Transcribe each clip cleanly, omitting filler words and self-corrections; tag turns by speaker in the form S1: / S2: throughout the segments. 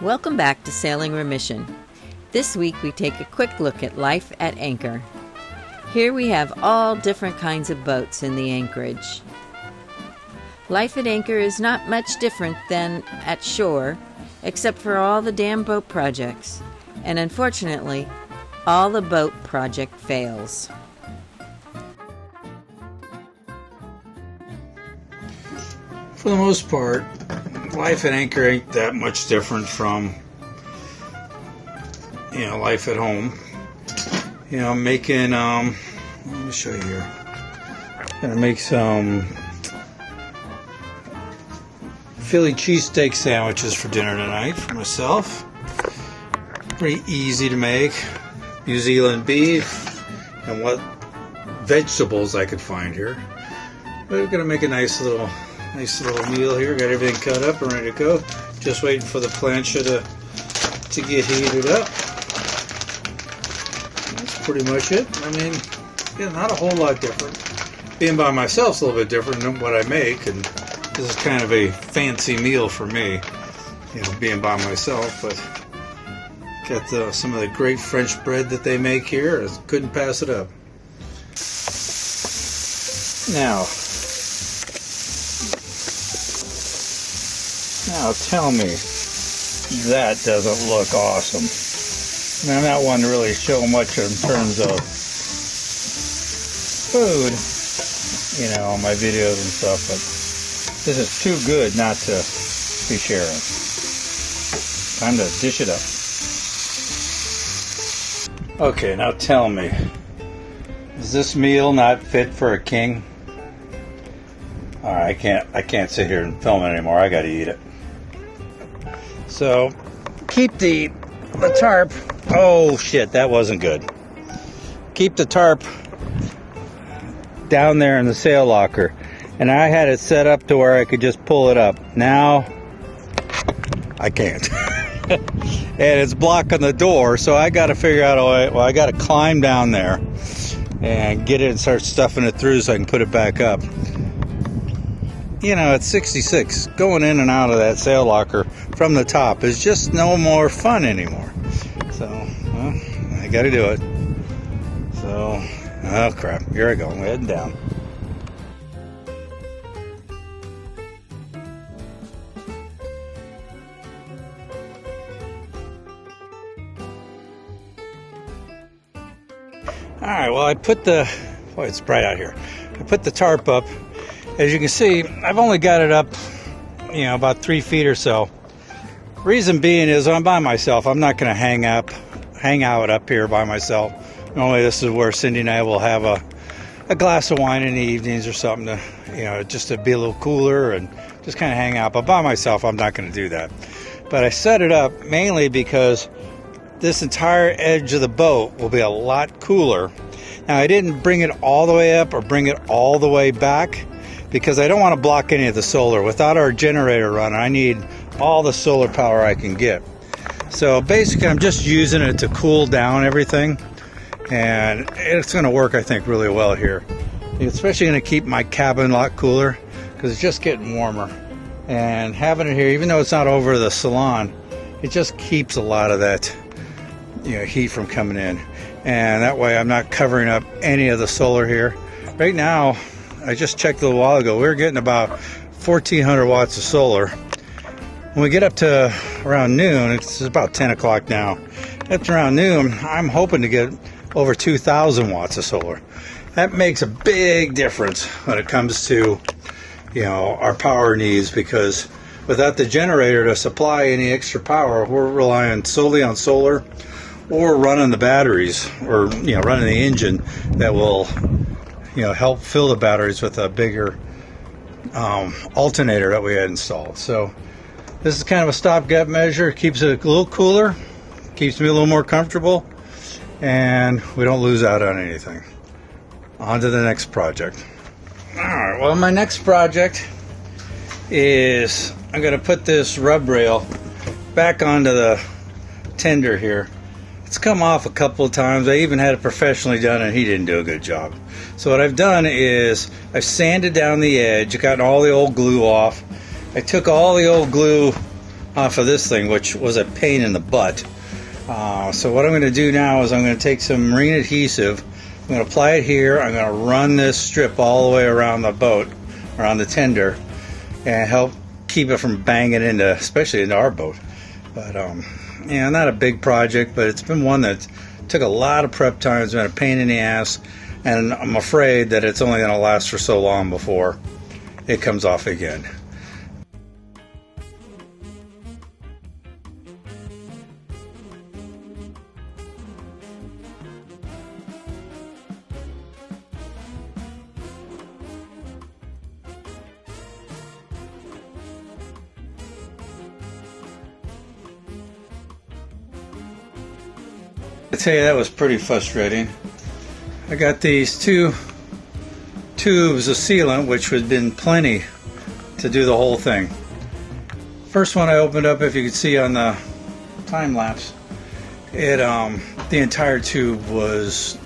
S1: Welcome back to Sailing Remission. This week we take a quick look at life at anchor. Here we have all different kinds of boats in the anchorage. Life at anchor is not much different than at shore, except for all the damn boat projects. And unfortunately, all the boat project fails.
S2: For the most part, life at anchor ain't that much different from, life at home. Making, let me show you here. Gonna make some Philly cheesesteak sandwiches for dinner tonight for myself. Pretty easy to make. New Zealand beef and what vegetables I could find here. But we're gonna make a nice little meal here. Got everything cut up and ready to go. Just waiting for the plancha to get heated up. That's pretty much it. I mean, not a whole lot different. Being by myself is a little bit different than what I make, and this is kind of a fancy meal for me, being by myself. But got some of the great French bread that they make here. I couldn't pass it up. Now tell me that doesn't look awesome. Now, I'm not one to really show much in terms of food, on my videos and stuff, but this is too good not to be sharing. Time to dish it up. Okay, now tell me, is this meal not fit for a king? Alright, I can't sit here and film it anymore. I gotta eat it. So, keep the tarp. Oh shit, that wasn't good. Keep the tarp down there in the sail locker, and I had it set up to where I could just pull it up. Now I can't. And it's blocking the door, so I got to figure out a way. Well, I got to climb down there and get it and start stuffing it through so I can put it back up. At 66, going in and out of that sail locker from the top is just no more fun anymore. So, well, I got to do it. So, oh crap, here I go, I'm heading down. Alright, well, I put it's bright out here. I put the tarp up. As you can see, I've only got it up, about 3 feet or so. Reason being is I'm by myself. I'm not going to hang out up here by myself. Normally this is where Cindy and I will have a glass of wine in the evenings or something to, just to be a little cooler and just kind of hang out. But by myself, I'm not going to do that. But I set it up mainly because this entire edge of the boat will be a lot cooler. Now, I didn't bring it all the way up or bring it all the way back, because I don't want to block any of the solar. Without our generator running, I need all the solar power I can get. So basically, I'm just using it to cool down everything, and it's going to work, I think, really well here. It's especially going to keep my cabin a lot cooler because it's just getting warmer. And having it here, even though it's not over the salon, it just keeps a lot of that, heat from coming in. And that way, I'm not covering up any of the solar here. Right now, I just checked a little while ago, we were getting about 1,400 watts of solar. When we get up to around noon, it's about 10 o'clock now. Up to around noon, I'm hoping to get over 2,000 watts of solar. That makes a big difference when it comes to, our power needs, because without the generator to supply any extra power, we're relying solely on solar or running the batteries, or, running the engine that will help fill the batteries with a bigger alternator that we had installed. So this is kind of a stopgap measure. It keeps it a little cooler, keeps me a little more comfortable, and we don't lose out on anything. On to the next project. Alright, well, my next project is I'm going to put this rub rail back onto the tender here. It's come off a couple of times. I even had it professionally done, and he didn't do a good job. So what I've done is I've sanded down the edge, gotten all the old glue off. I took all the old glue off of this thing, which was a pain in the butt. So what I'm going to do now is I'm going to take some marine adhesive. I'm going to apply it here. I'm going to run this strip all the way around the boat, around the tender, and help keep it from banging into, especially into our boat. But yeah, not a big project, but it's been one that took a lot of prep time. It's been a pain in the ass, and I'm afraid that it's only going to last for so long before it comes off again. I tell you, that was pretty frustrating. I got these 2 tubes of sealant, which would have been plenty to do the whole thing. First one I opened up, if you could see on the time lapse, the entire tube was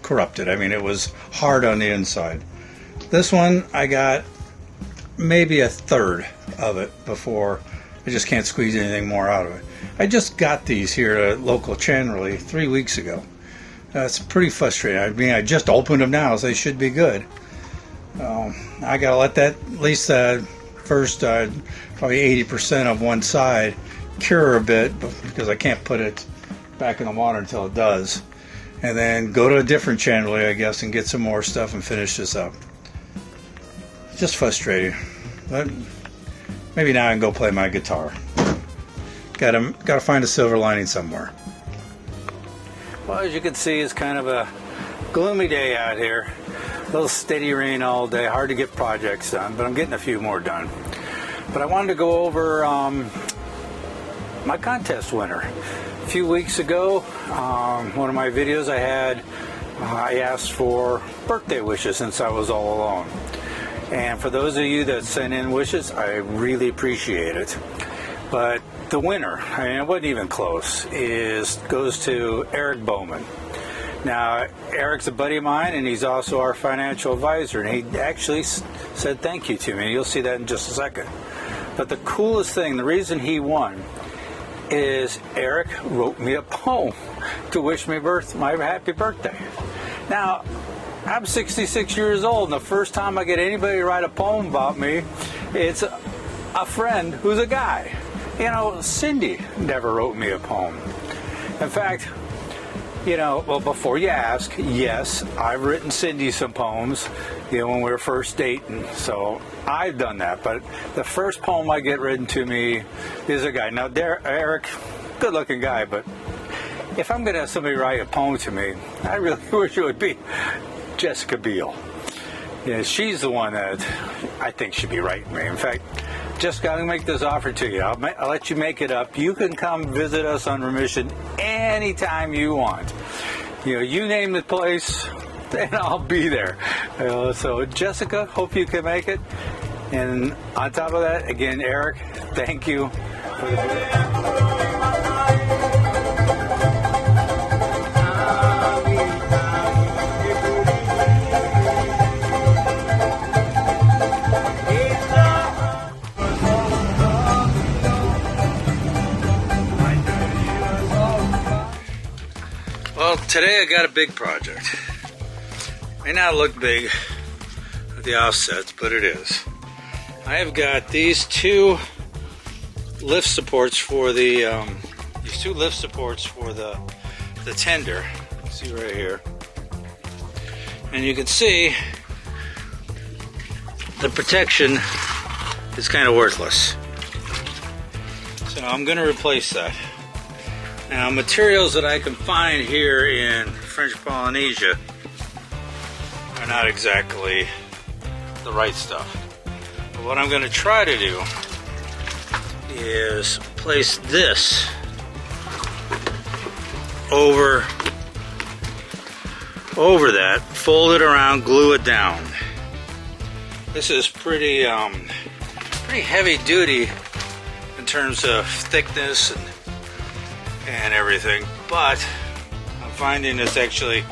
S2: corrupted. I mean, it was hard on the inside. This one, I got maybe a third of it before. I just can't squeeze anything more out of it. I just got these here at local Chandlerly 3 weeks ago. It's pretty frustrating. I mean, I just opened them now, so they should be good. I gotta let that at least first probably 80% of one side cure a bit, because I can't put it back in the water until it does, and then go to a different Chandlerly, I guess, and get some more stuff and finish this up. Just frustrating. But maybe now I can go play my guitar. Gotta find a silver lining somewhere. Well, as you can see, it's kind of a gloomy day out here. A little steady rain all day, hard to get projects done, but I'm getting a few more done. But I wanted to go over my contest winner. A few weeks ago, one of my videos I asked for birthday wishes since I was all alone. And for those of you that sent in wishes, I really appreciate it. But the winner, I mean, it wasn't even close, goes to Eric Bowman. Now, Eric's a buddy of mine, and he's also our financial advisor, and he actually said thank you to me. You'll see that in just a second. But the coolest thing, the reason he won, is Eric wrote me a poem to wish me my happy birthday. Now, I'm 66 years old, and the first time I get anybody to write a poem about me, it's a friend who's a guy. You know, Cindy never wrote me a poem. In fact, you know, well, before you ask, yes, I've written Cindy some poems, you know, when we were first dating, so I've done that. But the first poem I get written to me is a guy. Now, Eric, good-looking guy, but if I'm going to have somebody write a poem to me, I really wish it would be Jessica Biel. Yeah, she's the one that I think should be writing me. In fact, Jessica, I'm going to make this offer to you. I'll let you make it up. You can come visit us on Remission anytime you want. You know, you name the place, and I'll be there. So, Jessica, hope you can make it. And on top of that, again, Eric, thank you for the video. Well, today I got a big project. May not look big at the offsets, but it is. I have got these 2 lift supports for the tender. See right here, and you can see the protection is kind of worthless. So I'm going to replace that. Now, materials that I can find here in French Polynesia are not exactly the right stuff. But what I'm going to try to do is place this over that, fold it around, glue it down. This is pretty heavy duty in terms of thickness and everything, but I'm finding it's actually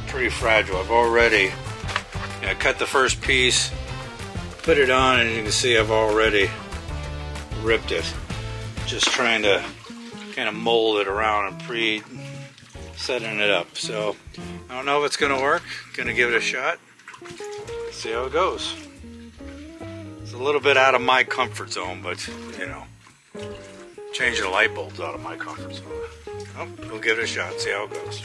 S2: pretty fragile. I've already cut the first piece, put it on, and you can see I've already ripped it. just trying to kind of mold it around and pre-setting it up. So I don't know if it's going to work. Going to give it a shot. See how it goes. It's a little bit out of my comfort zone, but you know, changing the light bulbs out of my comfort zone. Oh, we'll give it a shot. See how it goes.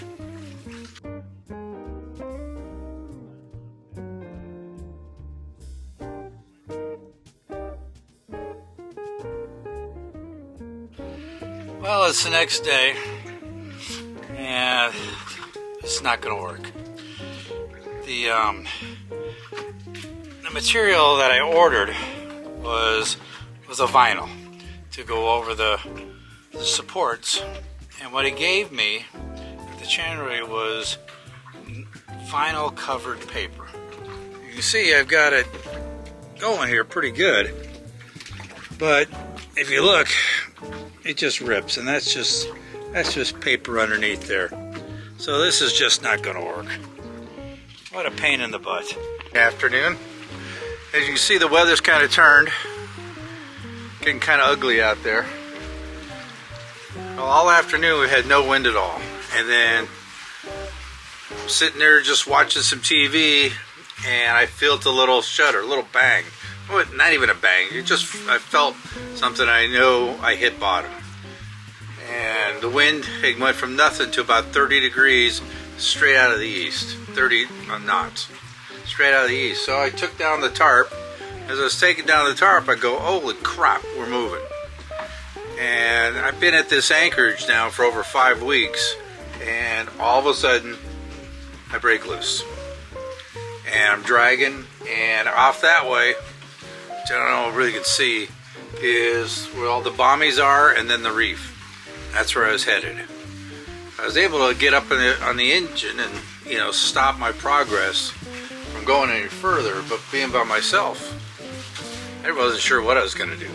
S2: Well, it's the next day, and it's not going to work. The material that I ordered was a vinyl to go over the supports, and what it gave me at the chandlery was vinyl covered paper. You can see I've got it going here pretty good, but if you look, it just rips, and that's just paper underneath there. So this is just not going to work. What a pain in the butt. Afternoon. As you can see, the weather's kind of turned. Getting kind of ugly out there. Well, all afternoon we had no wind at all. And then I'm sitting there just watching some TV, and I felt a little shudder, a little bang. Well, not even a bang. I felt something. I know I hit bottom. And the wind, it went from nothing to about 30 degrees straight out of the east. 30 knots. Straight out of the east. So I took down the tarp. As I was taking down the tarp, I go, holy crap, we're moving. And I've been at this anchorage now for over 5 weeks, and all of a sudden I break loose. And I'm dragging, and off that way, which I don't know if you really can see, is where all the bommies are, and then the reef. That's where I was headed. I was able to get up on the engine and, you know, stop my progress from going any further, but being by myself, I wasn't sure what I was going to do.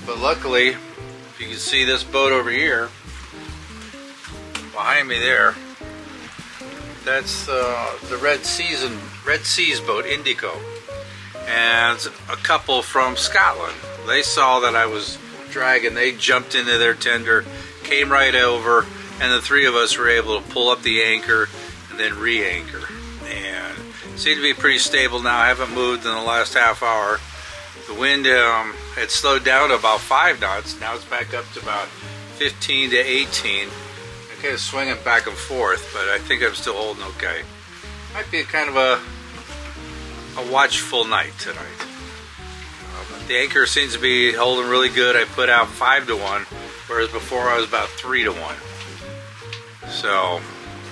S2: But luckily, if you can see this boat over here, behind me there, that's the Red Seas boat, Indigo. And a couple from Scotland. They saw that I was dragging, they jumped into their tender, came right over, and the three of us were able to pull up the anchor and then re-anchor. And it seemed to be pretty stable now. I haven't moved in the last half hour. The wind had slowed down to about 5 knots. Now it's back up to about 15 to 18. I'm kind of swinging back and forth, but I think I'm still holding okay. Might be kind of a watchful night tonight. The anchor seems to be holding really good. I put out 5 to 1, whereas before I was about 3 to 1. So,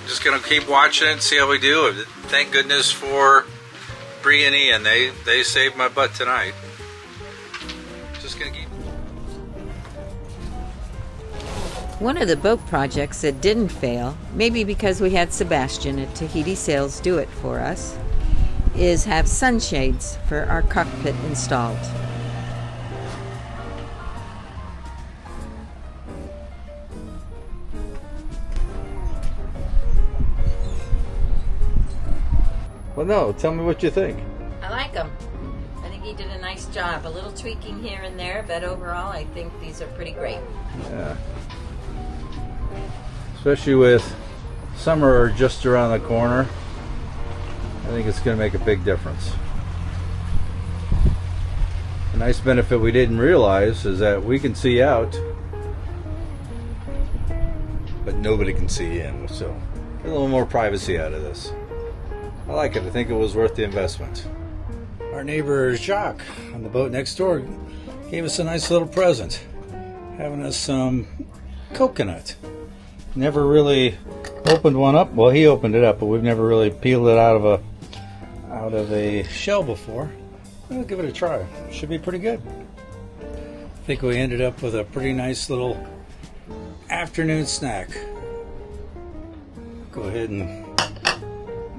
S2: just gonna keep watching it, see how we do. Thank goodness for Bree and Ian. They saved my butt tonight. Just gonna keep.
S1: One of the boat projects that didn't fail, maybe because we had Sebastian at Tahiti Sails do it for us, is have sunshades for our cockpit installed.
S2: Well, no, tell me what you think.
S1: I like them. I think he did a nice job. A little tweaking here and there, but overall I think these are pretty great.
S2: Yeah. Especially with summer just around the corner, I think it's going to make a big difference. A nice benefit we didn't realize is that we can see out, but nobody can see in, so get a little more privacy out of this. I like it. I think it was worth the investment. Our neighbor Jacques on the boat next door gave us a nice little present, having us some coconut. Never really opened one up. Well, he opened it up, but we've never really peeled it out of a shell before. We'll give it a try. Should be pretty good. I think we ended up with a pretty nice little afternoon snack. Go ahead and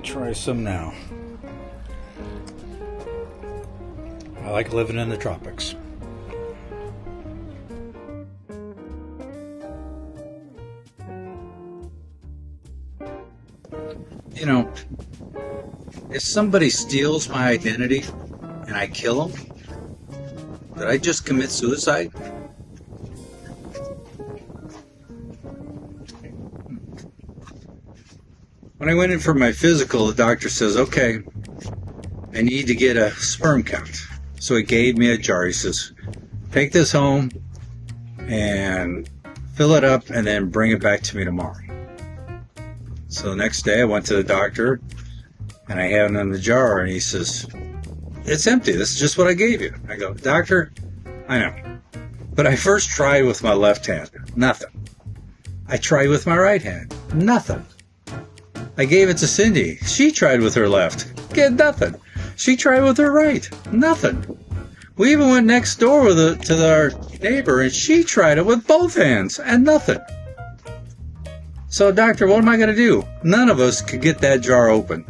S2: try some now. I like living in the tropics. You know, if somebody steals my identity and I kill them, did I just commit suicide? When I went in for my physical, the doctor says, okay, I need to get a sperm count. So he gave me a jar. He says, take this home and fill it up and then bring it back to me tomorrow. So the next day I went to the doctor and I had it in the jar, and he says, it's empty. This is just what I gave you. I go, doctor, I know. But I first tried with my left hand. Nothing. I tried with my right hand. Nothing. I gave it to Cindy. She tried with her left. Get nothing. She tried with her right. Nothing. We even went next door to our neighbor, and she tried it with both hands, and nothing. So, doctor, what am I going to do? None of us could get that jar open.